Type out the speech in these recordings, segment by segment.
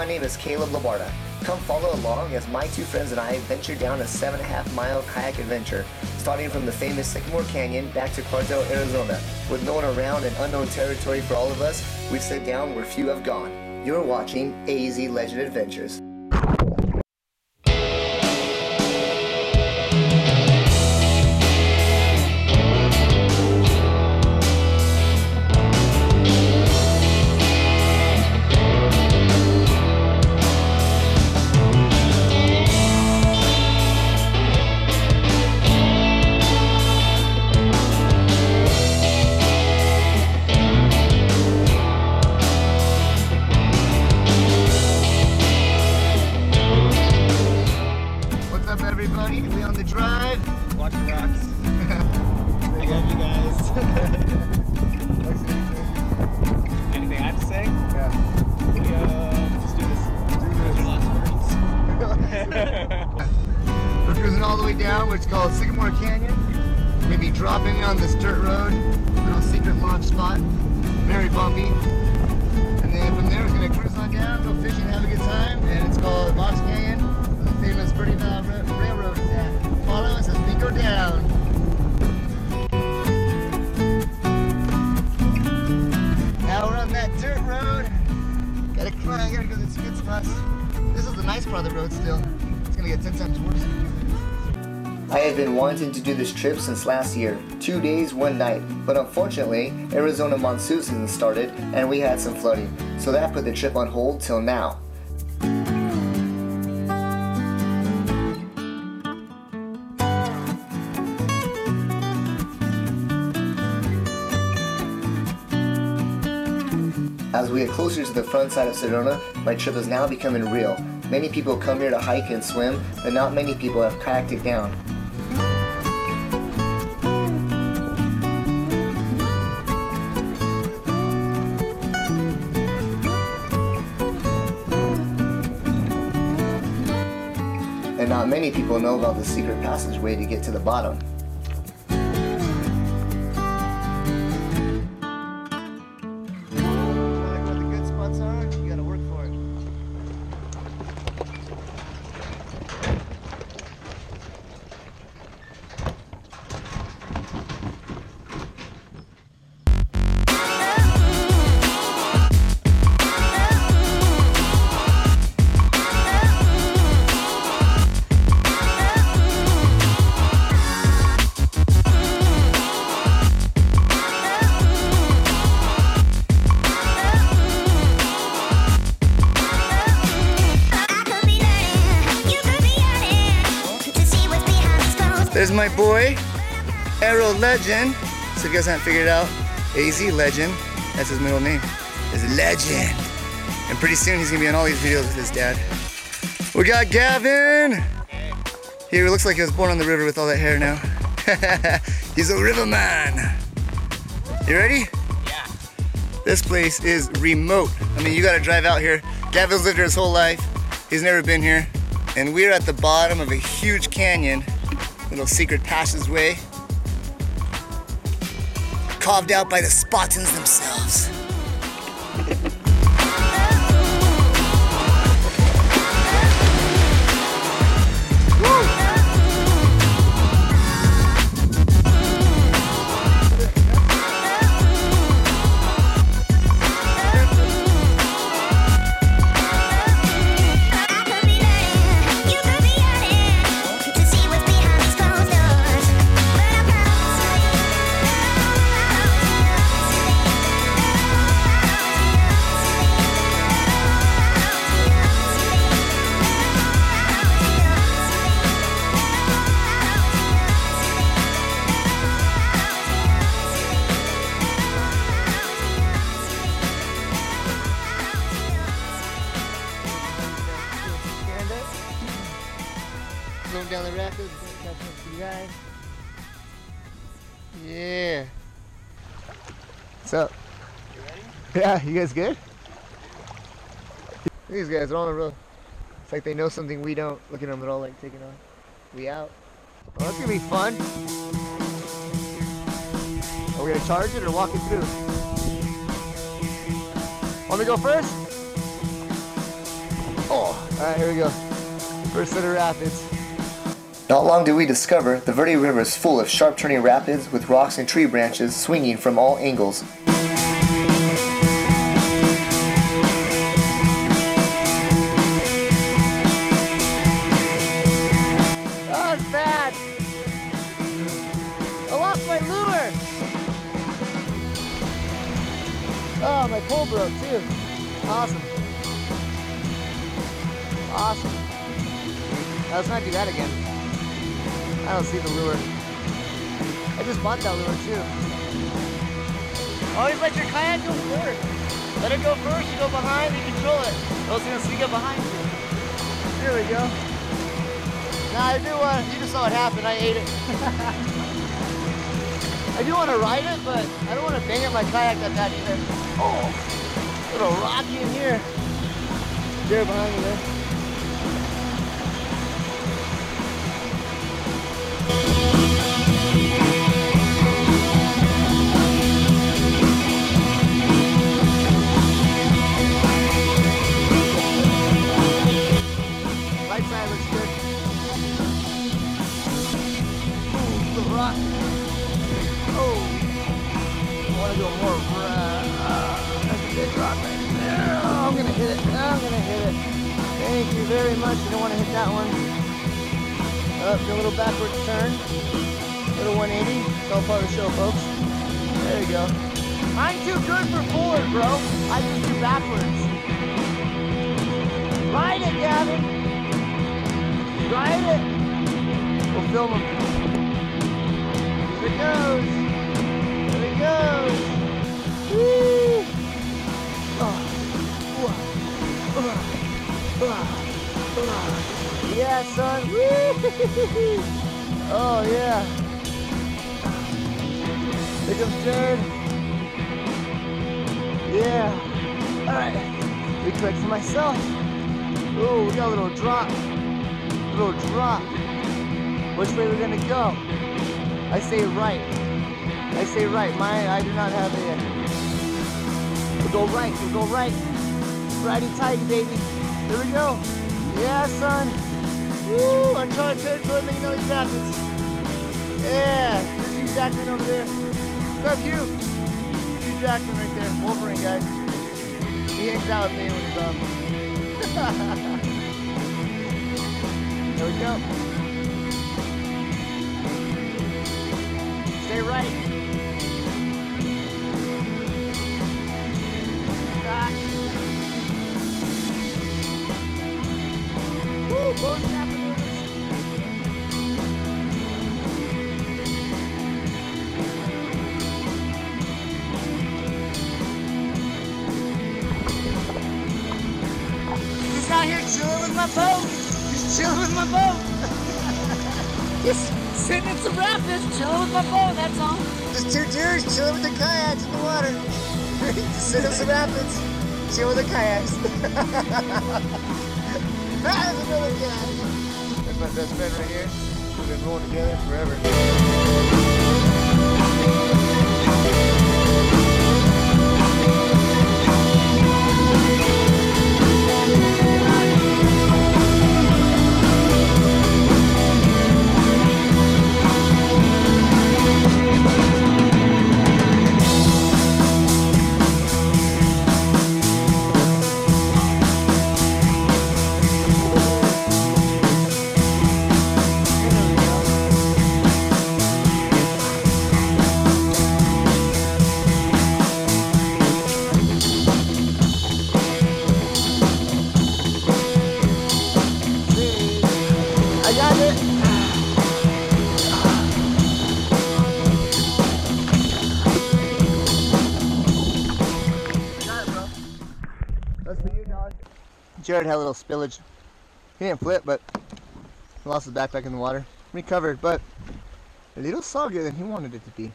name is Caleb Labarda. Come follow along as my two friends and I venture down a 7.5-mile kayak adventure, starting from the famous Sycamore Canyon back to Clarkdale, Arizona. With no one around and unknown territory for all of us, we've set down where few have gone. You're watching AZ Legend Adventures. Everybody, we on the drive. Watch the rocks. I love you guys. Anything I have to say? Yeah. Let's do this. Lots of We're cruising all the way down what's called Sycamore Canyon. Maybe dropping in on this dirt road, little secret launch spot, very bumpy. And then from there, we're gonna cruise on down, go fishing, have a good time. And it's called Box Canyon, the famous Verde Railroad is at. Follow us as we go down. Now we're on that dirt road. Gotta climb, gotta go to the skid spots. This is the nice part of the road still. It's gonna get 10 times worse. I have been wanting to do this trip since last year, 2 days, 1 night, but unfortunately, Arizona monsoon season started and we had some flooding, so that put the trip on hold till now. As we get closer to the front side of Sedona, my trip is now becoming real. Many people come here to hike and swim, but not many people have kayaked it down. And not many people know about the secret passageway to get to the bottom. There's my boy, Aero Legend. So if you guys haven't figured it out, AZ Legend, that's his middle name, is Legend. And pretty soon he's gonna be on all these videos with his dad. We got Gavin. He looks like he was born on the river with all that hair now. He's a river man. You ready? Yeah. This place is remote. I mean, you gotta drive out here. Gavin's lived here his whole life. He's never been here. And we're at the bottom of a huge canyon. Little secret passageway carved out by the Spartans themselves. Going down the rapids, catching up to you guys. Yeah. What's up? You ready? Yeah, you guys good? These guys are on the road. It's like they know something we don't. Look at them, they're all like taking off. We out. Oh, that's gonna be fun. Are we gonna charge it or walk it through? Want me to go first? Oh, all right, here we go. First set of rapids. Not long did we discover the Verde River is full of sharp turning rapids with rocks and tree branches swinging from all angles. Oh, it's bad. I lost my lure. Oh, my pole broke too. Awesome. Awesome. Let's not do that again. I don't see the lure. I just bought that lure too. Always let your kayak go first. Let it go first, you go behind, you control it. Or else it's gonna sneak up behind you. Here we go. Now I do want, you just saw what happened, I ate it. I do want to ride it, but I don't want to bang at my kayak that bad either. Oh, a little rocky in here. There behind me there. Right side looks good. Ooh, the rock. Oh, I want to go more. That's a big rock right there. Oh, I'm gonna hit it. I'm gonna hit it. Thank you very much. You don't want to hit that one. Up, do a little backward turn. Little 180. It's all part of the show, folks. There you go. I'm too good for forward, bro. I just do backwards. Ride it, Gavin. Ride it. We'll film him. Here it goes. Here it goes. Woo. Yeah, son. Woo. Oh, yeah. Here comes Jared. Yeah. All right. Be quick for myself. Oh, we got a little drop. Little drop. Which way we're gonna go? I say right. I say right. I do not have a. We'll go right. We'll go right. Righty tighty, baby. Here we go. Yeah, son. Woo! Uncharted territory, making all these rapids. Yeah. There's Hugh Jackman over there. What's up, Hugh? Hugh Jackman right there. Wolverine, guys. He hangs out with me when he's on. There we go. Stay right. Woo, both happening. Just out here chilling with my boat. Just chilling with my boat. Just sitting in some rapids, chilling with my boat, that's all. Just two dudes chilling with their kayaks in the water. Just sitting in some rapids, chilling with their kayaks. That's another guy. That's my best friend right here. We've been rolling together forever. Jared had a little spillage. He didn't flip, but he lost his backpack in the water. Recovered, but a little soggier than he wanted it to be.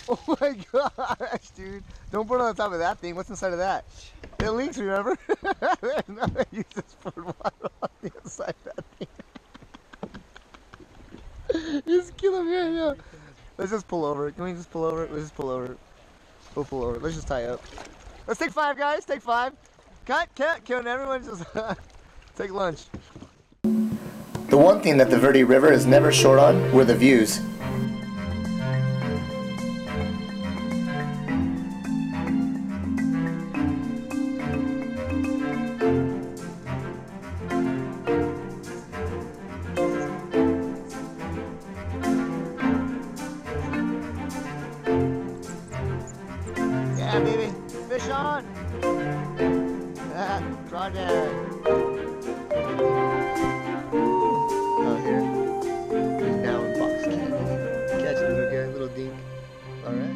Oh my gosh, dude. Don't put it on the top of that thing. What's inside of that? It leaks, remember? There's nothing to use this for water on the inside of that thing. Just kill him here, yeah. Let's just pull over. Can we just pull over? Let's just pull over. We'll pull over. Let's just tie up. Let's take 5, guys. Take 5. cut, can everyone just take lunch? The one thing that the Verde River is never short on were the views. Yeah, baby, fish on! Crawdad. Oh, here. He's now in box king. Catch it, little guy, little dink. Alright.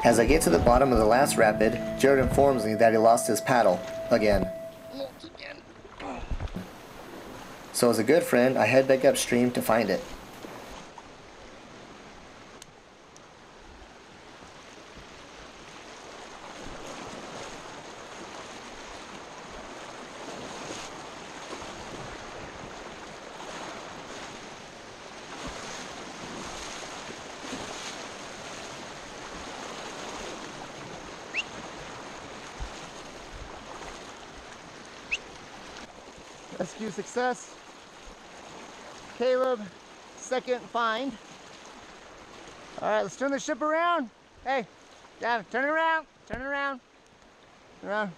As I get to the bottom of the last rapid, Jared informs me that he lost his paddle again. So as a good friend, I head back upstream to find it. Rescue success. Caleb, second find. All right, let's turn the ship around. Hey, Dad, turn it around, turn it around. Around.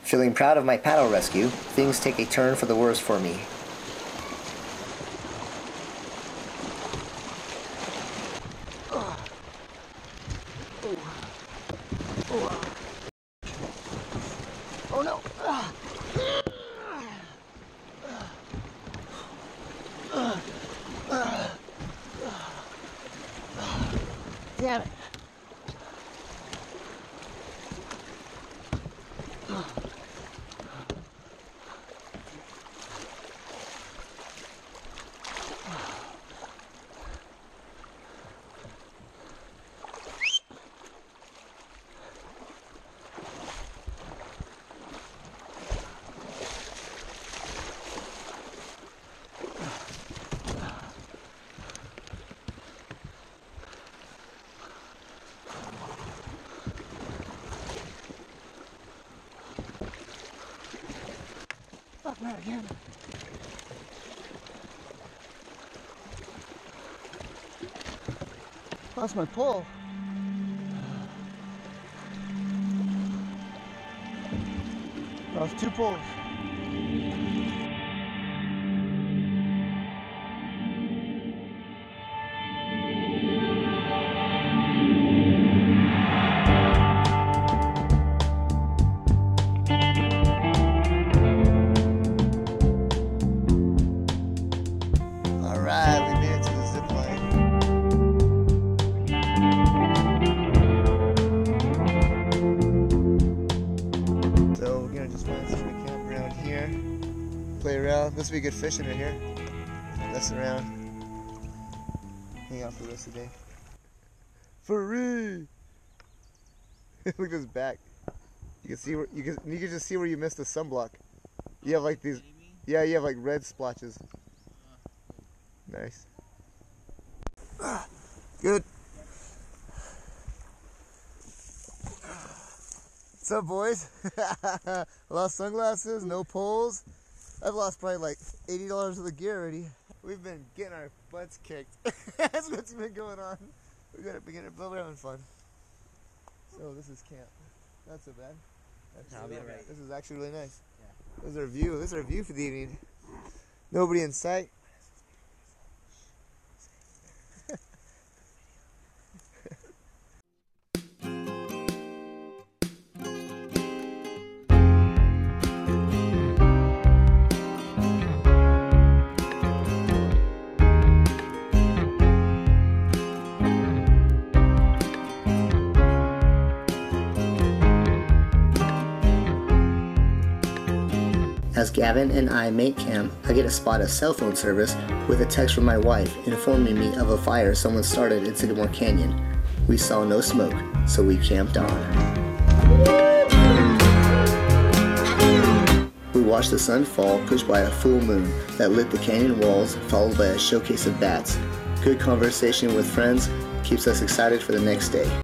Feeling proud of my paddle rescue, things take a turn for the worse for me. Oh no. Damn it. Fuck, not again. Lost my pole. Lost two poles. Play around. This would be good fishing right here. Mess around. Hang out for the rest of the day. Free. Look at his back. You can see where you can just see where you missed the sunblock. You have like these. Yeah, you have like red splotches. Nice. Good. What's up, boys? I lost sunglasses, no poles. I've lost probably like $80 of the gear already. We've been getting our butts kicked. That's what's been going on. We're having fun. So this is camp. Not so bad. Right. This is actually really nice. Yeah. This is our view. This is our view for the evening. Nobody in sight. As Gavin and I make camp, I get a spot of cell phone service with a text from my wife informing me of a fire someone started in Sycamore Canyon. We saw no smoke, so we camped on. We watched the sun fall, pushed by a full moon that lit the canyon walls, followed by a showcase of bats. Good conversation with friends keeps us excited for the next day.